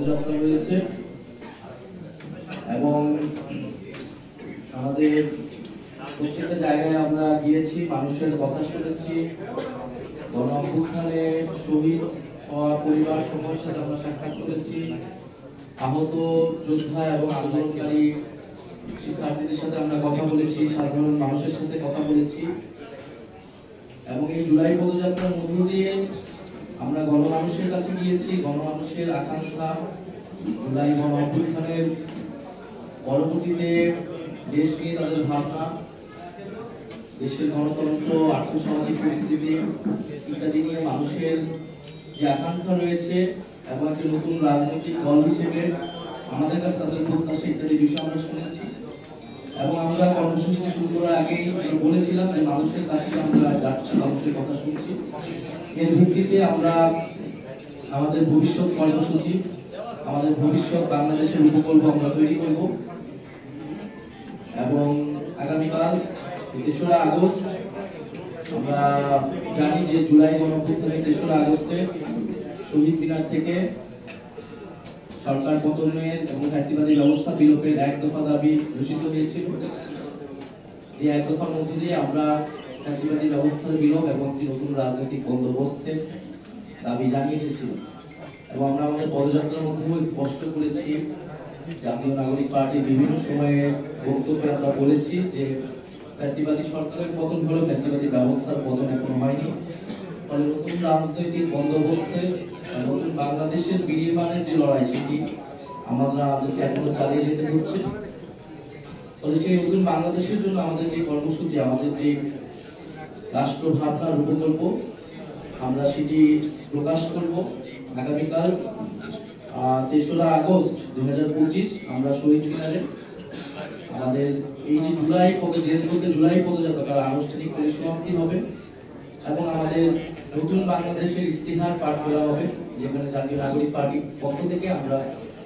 পদযাত্রা হয়েছে এবং আমাদের প্রত্যেকটা জায়গায় আমরা গিয়েছি, মানুষের কথা শুনেছি, গণ অভ্যুত্থানে শহীদ হওয়া পরিবার সমূহের সাথে আমরা সাক্ষাৎ করেছি, আহত যোদ্ধা এবং আন্দোলনকারী শিক্ষার্থীদের সাথে আমরা কথা বলেছি, সাধারণ মানুষের সাথে কথা বলেছি এবং এই জুলাই পদযাত্রার মধ্য দিয়ে আমরা গণমানুষের কাছে গিয়েছি। গণমানুষের আকাঙ্ক্ষা, জুলাই গণ অভ্যুত্থানের পরবর্তীতে দেশ নিয়ে তাদের ভাবনা, দেশের গণতন্ত্র, আর্থসামাজিক পরিস্থিতি ইত্যাদি নিয়ে মানুষের যে আকাঙ্ক্ষা রয়েছে এবং একটি নতুন রাজনৈতিক দল হিসেবে আমাদের কাছে তাদের প্রত্যাশা ইত্যাদি বিষয় আমরা শুনেছি এবং আমরা কর্মসূচি শুরু করার আগেই বলেছিলাম যে মানুষের কাছে আমরা যাচ্ছি, মানুষের কথা শুনছি। এর ভিত্তিতে আমরা আমাদের ভবিষ্যৎ কর্মসূচি, আমাদের ভবিষ্যৎ বাংলাদেশের উপকল্প আমরা তৈরি করব এবং আগামীকাল ৩রা আগস্ট আমরা জানি যে জুলাই গণ অভ্যুত্থানের ৩রা আগস্টে শহীদ মিনার থেকে সরকার পতনের এবং ফ্যাসিবাদী ব্যবস্থা বিলোপের এক দফা দাবি ঘোষিত হয়েছিল। এই এক দফার মধ্যে দিয়ে আমরা ফ্যাসিবাদী ব্যবস্থার বিলোপ এবং একটি নতুন রাজনৈতিক বন্দোবস্তের দাবি জানিয়ে এসেছিলাম এবং আমরা আমাদের পদযাত্রার মধ্যেও স্পষ্ট করেছি, জাতীয় নাগরিক পার্টির বিভিন্ন সময়ে বক্তব্যে আমরা বলেছি যে ফ্যাসিবাদী সরকারের পতন হলো, ফ্যাসিবাদী ব্যবস্থার পতন এখনো হয়নি। ফলে নতুন রাজনৈতিক বন্দোবস্তের নতুন বাংলাদেশের বিনির্মাণের যে লড়াই, সেটি আমাদেরকে এখনো চালিয়ে যেতে হচ্ছে। ফলে সেই নতুন বাংলাদেশের জন্য আমাদের যে কর্মসূচি, আমাদের যে রাষ্ট্র ভাবনার উপকল্প, আমরা সেটি প্রকাশ করব আগামীকাল ৩রা আগস্ট ২০২৫ আমরা শহীদ মিনারে আমাদের এই যে জুলাই পদযাত্রা তার আনুষ্ঠানিক পরিসমাপ্তি হবে এবং আমাদের নতুন বাংলাদেশের ইস্তিহার পাঠ করা হবে, যেখানে জাতীয় নাগরিক পার্টির পক্ষ থেকে আমরা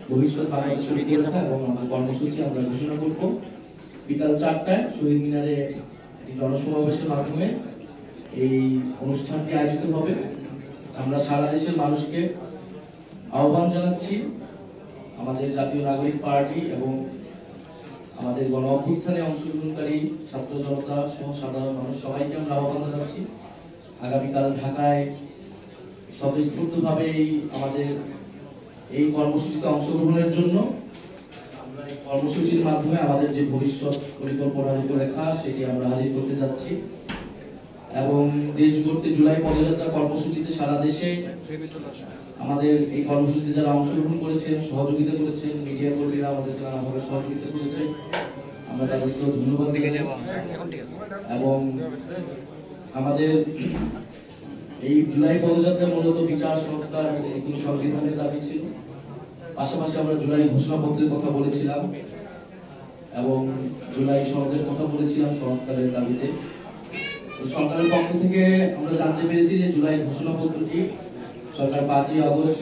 ভবিষ্যৎ বাংলাদেশের রূপরেখা এবং আমাদের কর্মসূচি আমরা ঘোষণা করব। বিকাল ৪টায় শহীদ মিনারে জনসমাবেশের মাধ্যমে এই অনুষ্ঠানটি আয়োজিত হবে। আমরা সারা দেশের মানুষকে আহ্বান জানাচ্ছি, আমাদের জাতীয় নাগরিক পার্টি এবং আমাদের গণ অভ্যুত্থানে অংশগ্রহণকারী ছাত্র জনতা সহ সাধারণ মানুষ সবাইকে আমরা আহ্বান জানাচ্ছি আগামীকাল ঢাকায় স্বতঃস্ফূর্তভাবে আমাদের এই কর্মসূচিতে অংশগ্রহণের জন্য। আমরা এই কর্মসূচির মাধ্যমে আমাদের যে ভবিষ্যৎ পরিকল্পনার রূপরেখা সেটি আমরা হাজির করতে যাচ্ছি এবং দেশ গড়তে জুলাই পদযাত্রা কর্মসূচিতে সারা দেশে আমাদের এই কর্মসূচিতে যারা অংশগ্রহণ করেছেন, সহযোগিতা করেছেন, মিডিয়া কর্মীরা আমাদেরকে নানাভাবে সহযোগিতা করেছে, আমরা তাদেরকে ধন্যবাদ জানাই এবং আমাদের এই জুলাই পদযাত্রা মূলত বিচার সংস্কার এবং নতুন সংবিধানের দাবি ছিল। পাশাপাশি আমরা জুলাই ঘোষণাপত্রের কথা বলেছিলাম এবং জুলাই সনদের কথা বলেছিলাম সংস্কারের দাবিতে। সরকারের পক্ষ থেকে আমরা জানতে পেরেছি যে জুলাই ঘোষণাপত্রটি সরকার ৫ই আগস্ট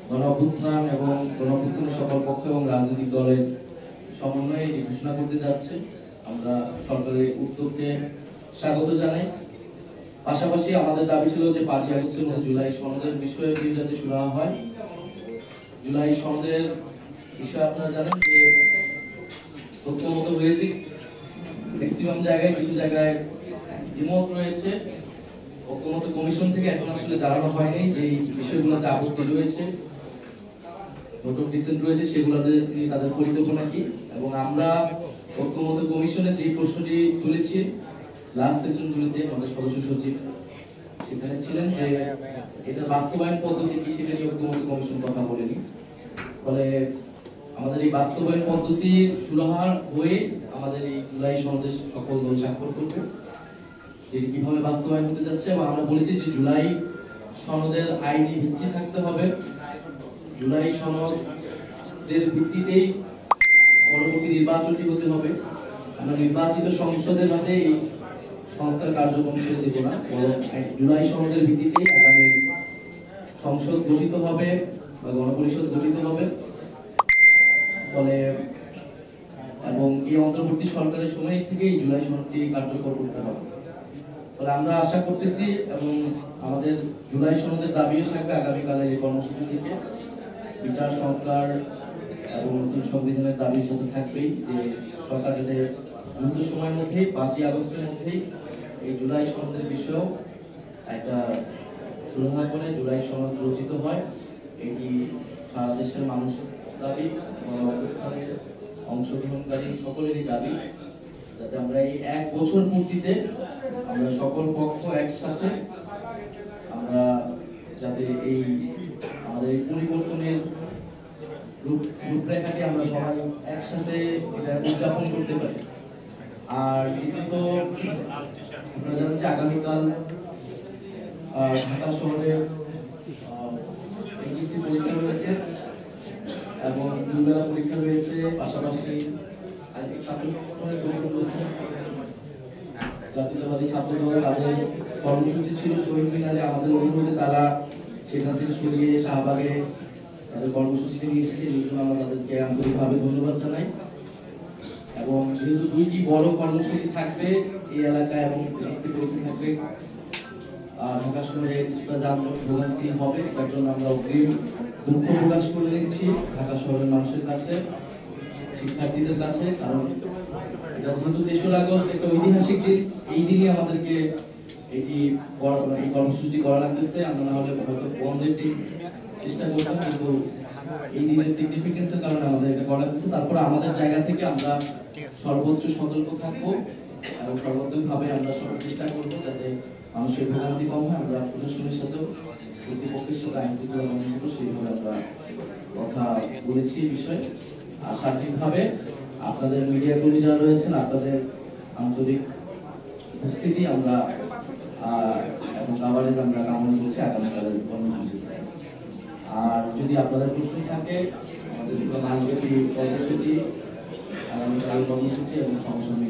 গণ অভ্যুত্থান এবং গণ অভ্যুত্থানের সকল পক্ষ এবং রাজনৈতিক দলের সমন্বয়ে এটি ঘোষণা করতে যাচ্ছে। আমরা সরকারের উদ্যোগকে স্বাগত জানাই। পাশাপাশি আমাদের দাবি ছিল যে ৫ই আগস্টের মধ্যে জুলাই সনদের বিষয়ে যাতে শুরু হয়। জুলাই সনদের বিষয়ে আপনারা জানেন যে ঐক্যমত হয়েছে ম্যাক্সিমাম জায়গায়, কিছু জায়গায় দ্বিমত রয়েছে। ঐক্যমত কমিশন থেকে এখন আসলে জানানো হয়নি যে বিষয়গুলোতে আপত্তি রয়েছে, নোট অফ ডিসেন্ট রয়েছে, সেগুলোতে তাদের পরিকল্পনা কি। এবং আমরা ঐক্যমত কমিশনে যে প্রশ্নটি তুলেছি লাস্ট সেশনগুলোতে আমাদের সদস্য সচিব সেখানে ছিলেন যে এটা বাস্তবায়ন পদ্ধতি কি, সেটা নিয়ে ঐক্যমত কমিশন কথা বলেনি। ফলে আমাদের এই বাস্তবায়ন পদ্ধতি সুরাহা হয়ে আমাদের এই জুলাই সনদে সকল দল স্বাক্ষর করবে, এটি কিভাবে বাস্তবায়ন হতে যাচ্ছে। এবং আমরা বলেছি যে জুলাই সনদের আইনি ভিত্তি থাকতে হবে, জুলাই সনদের ভিত্তিতেই পরবর্তী নির্বাচনটি হতে হবে। আমরা নির্বাচিত সংসদের হাতে এই সংস্কার কার্যক্রম ছেড়ে দেব না, বরং জুলাই সনদের ভিত্তিতেই আগামী সংসদ গঠিত হবে বা গণপরিষদ গঠিত হবে। ফলে এবং এই অন্তর্বর্তী সরকারের সময় থেকেই জুলাই সনদটি কার্যকর করতে হবে। ফলে আমরা আশা করতেছি এবং আমাদের জুলাই সনদের দাবিও থাকবে আগামীকালের এই কর্মসূচি থেকে বিচার সংস্কার এবং নতুন সংবিধানের দাবির সাথে থাকবেই যে সরকার যাতে দ্রুত সময়ের মধ্যেই 5ই আগস্টের মধ্যেই এই জুলাই সনদের বিষয়েও একটা সুরাহা করে জুলাই সনদ রচিত হয়। এটি সারা দেশের মানুষ দাবি, গণঅভ্যুত্থানের অংশগ্রহণকারী সকলেরই দাবি, যাতে আমরা এই 1 বছর পূর্তিতে আমরা সকল পক্ষ একসাথে আমরা যাতে এই আমাদের এই পরিবর্তনের রূপরেখাটি আমরা সবাই একসাথে এটা উদযাপন করতে পারি। আর দ্বিতীয়ত আপনারা জানেন যে আগামীকাল ঢাকা শহরে এইচএসসি পরীক্ষা রয়েছে এবং 2 বেলা পরীক্ষা রয়েছে, পাশাপাশি ছাত্র সংগঠনের প্রোগ্রাম রয়েছে। জাতীয়তাবাদী ছাত্র দল তাদের কর্মসূচি ছিল শহীদ মিনারে, আমাদের অনুরোধে তারা সেখান থেকে সরিয়ে শাহবাগে তাদের কর্মসূচিতে নিয়ে এসেছে। এই জন্য আমরা তাদেরকে আন্তরিকভাবে ধন্যবাদ জানাই। এবং যেহেতু 2টি বড় কর্মসূচি থাকবে এই এলাকায় এবং এইচএসসি পরীক্ষা থাকবে, ঢাকা শহরে কিছুটা যানজট ভোগান্তি হবে, তার জন্য আমরা অগ্রিম দুঃখ প্রকাশ করে নিচ্ছি ঢাকা শহরের মানুষের কাছে, শিক্ষার্থীদের কাছে। কারণ এটা যেহেতু 3রা আগস্ট একটা ঐতিহাসিক দিন, এই দিনই আমাদেরকে এই কর্মসূচি করা লাগতেছে। আমরা না হলে হয়তো বন্ধের দিন চেষ্টা করতাম, কিন্তু এই দিনের সিগনিফিকেন্সের কারণে আমাদের এটা করা লাগতেছে। তারপরে আমাদের জায়গা থেকে আমরা সর্বোচ্চ সতর্ক থাকবো এবং সর্বোচ্চভাবে আমরা চেষ্টা করবো যাতে মানুষের ভোগান্তি কম হয়। আমরা প্রশাসনের সাথেও কর্তৃপক্ষের সাথে আইন শৃঙ্খলা বাহিনীর সাথেও সেইভাবে আমরা কথা বলেছি এই বিষয়ে। আর সার্বিকভাবে আপনাদের মিডিয়া কর্মী যারা রয়েছেন, আপনাদের আন্তরিক উপস্থিতি আমরা এবং কাভারেজ আমরা কামনা করছি আগামীকালের কর্মসূচিতে। আর যদি আপনাদের প্রশ্ন থাকে, আমাদের মাসব্যাপী কর্মসূচি, আগামীকালের কর্মসূচি এবং সমসাময়িক